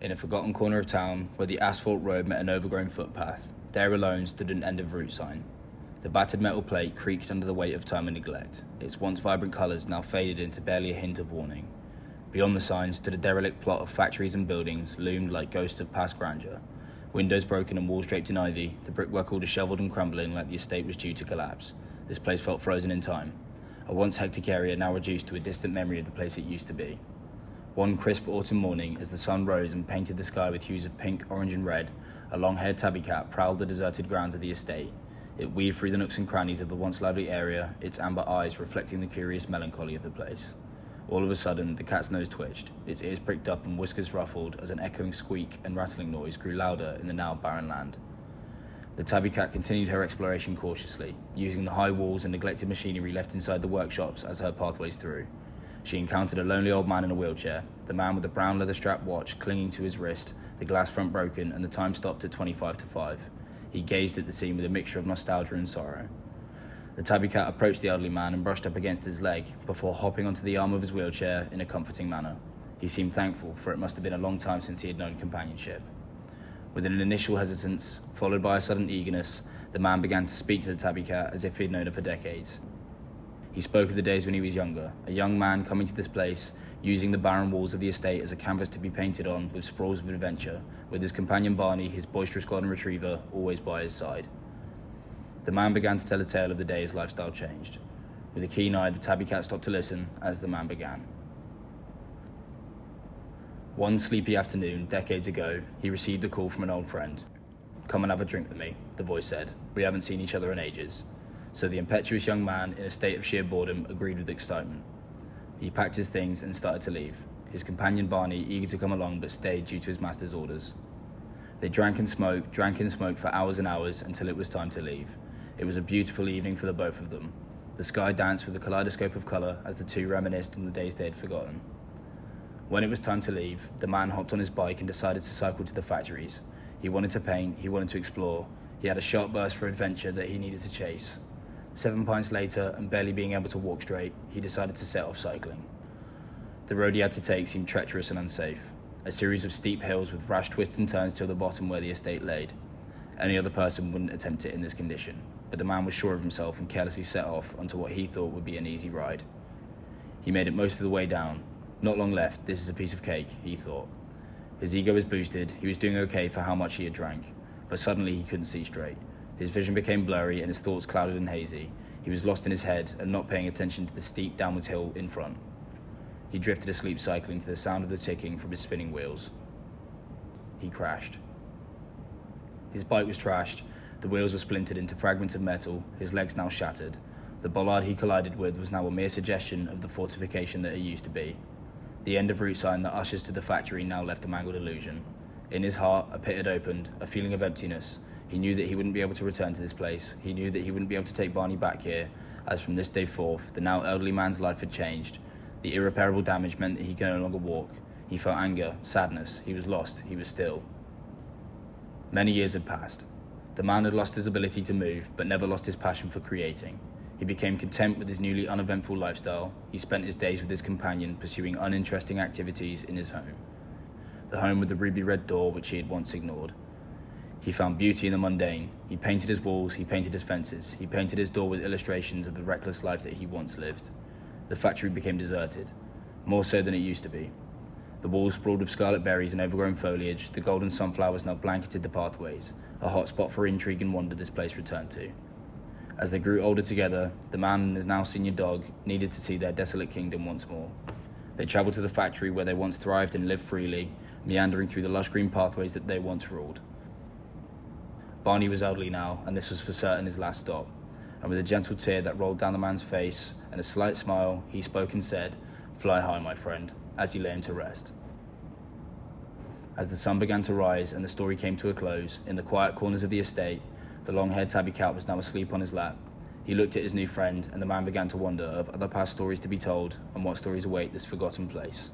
In a forgotten corner of town, where the asphalt road met an overgrown footpath, there alone stood an end-of-route sign. The battered metal plate creaked under the weight of time and neglect, its once vibrant colours now faded into barely a hint of warning. Beyond the sign stood a derelict plot of factories and buildings loomed like ghosts of past grandeur. Windows broken and walls draped in ivy, the brickwork all dishevelled and crumbling like the estate was due to collapse. This place felt frozen in time. A once hectic area now reduced to a distant memory of the place it used to be. One crisp autumn morning, as the sun rose and painted the sky with hues of pink, orange and red, a long-haired tabby cat prowled the deserted grounds of the estate. It weaved through the nooks and crannies of the once lively area, its amber eyes reflecting the curious melancholy of the place. All of a sudden, the cat's nose twitched, its ears pricked up and whiskers ruffled as an echoing squeak and rattling noise grew louder in the now barren land. The tabby cat continued her exploration cautiously, using the high walls and neglected machinery left inside the workshops as her pathways through. She encountered a lonely old man in a wheelchair, the man with the brown leather-strapped watch clinging to his wrist, the glass front broken, and the time stopped at 25 to 5. He gazed at the scene with a mixture of nostalgia and sorrow. The tabby cat approached the elderly man and brushed up against his leg, before hopping onto the arm of his wheelchair in a comforting manner. He seemed thankful, for it must have been a long time since he had known companionship. With an initial hesitance, followed by a sudden eagerness, the man began to speak to the tabby cat as if he had known her for decades. He spoke of the days when he was younger, a young man coming to this place, using the barren walls of the estate as a canvas to be painted on with sprawls of adventure, with his companion Barney, his boisterous golden retriever, always by his side. The man began to tell a tale of the day his lifestyle changed. With a keen eye, the tabby cat stopped to listen as the man began. One sleepy afternoon, decades ago, he received a call from an old friend. "Come and have a drink with me," the voice said. "We haven't seen each other in ages." So the impetuous young man, in a state of sheer boredom, agreed with excitement. He packed his things and started to leave, his companion Barney eager to come along but stayed due to his master's orders. They drank and smoked for hours and hours until it was time to leave. It was a beautiful evening for the both of them. The sky danced with a kaleidoscope of colour as the two reminisced on the days they had forgotten. When it was time to leave, the man hopped on his bike and decided to cycle to the factories. He wanted to paint, he wanted to explore. He had a sharp burst for adventure that he needed to chase. 7 pints later, and barely being able to walk straight, he decided to set off cycling. The road he had to take seemed treacherous and unsafe. A series of steep hills with rash twists and turns till the bottom where the estate laid. Any other person wouldn't attempt it in this condition, but the man was sure of himself and carelessly set off onto what he thought would be an easy ride. He made it most of the way down. Not long left, this is a piece of cake, he thought. His ego was boosted, he was doing okay for how much he had drank, but suddenly he couldn't see straight. His vision became blurry and his thoughts clouded and hazy. He was lost in his head and not paying attention to the steep downwards hill in front. He drifted asleep cycling to the sound of the ticking from his spinning wheels. He crashed. His bike was trashed, the wheels were splintered into fragments of metal, his legs now shattered. The bollard he collided with was now a mere suggestion of the fortification that it used to be. The end-of-route sign that ushers to the factory now left a mangled illusion. In his heart, a pit had opened, a feeling of emptiness. He knew that he wouldn't be able to return to this place. He knew that he wouldn't be able to take Barney back here, as from this day forth, the now elderly man's life had changed. The irreparable damage meant that he could no longer walk. He felt anger, sadness. He was lost. He was still. Many years had passed. The man had lost his ability to move, but never lost his passion for creating. He became content with his newly uneventful lifestyle. He spent his days with his companion, pursuing uninteresting activities in his home. The home with the ruby-red door which he had once ignored. He found beauty in the mundane. He painted his walls, he painted his fences, he painted his door with illustrations of the reckless life that he once lived. The factory became deserted, more so than it used to be. The walls sprawled with scarlet berries and overgrown foliage, the golden sunflowers now blanketed the pathways, a hot spot for intrigue and wonder this place returned to. As they grew older together, the man and his now senior dog needed to see their desolate kingdom once more. They travelled to the factory where they once thrived and lived freely, meandering through the lush green pathways that they once ruled. Barney was elderly now, and this was for certain his last stop. And with a gentle tear that rolled down the man's face and a slight smile, he spoke and said, "Fly high, my friend," as he lay him to rest. As the sun began to rise and the story came to a close, in the quiet corners of the estate, the long-haired tabby cat was now asleep on his lap. He looked at his new friend, and the man began to wonder of other past stories to be told and what stories await this forgotten place.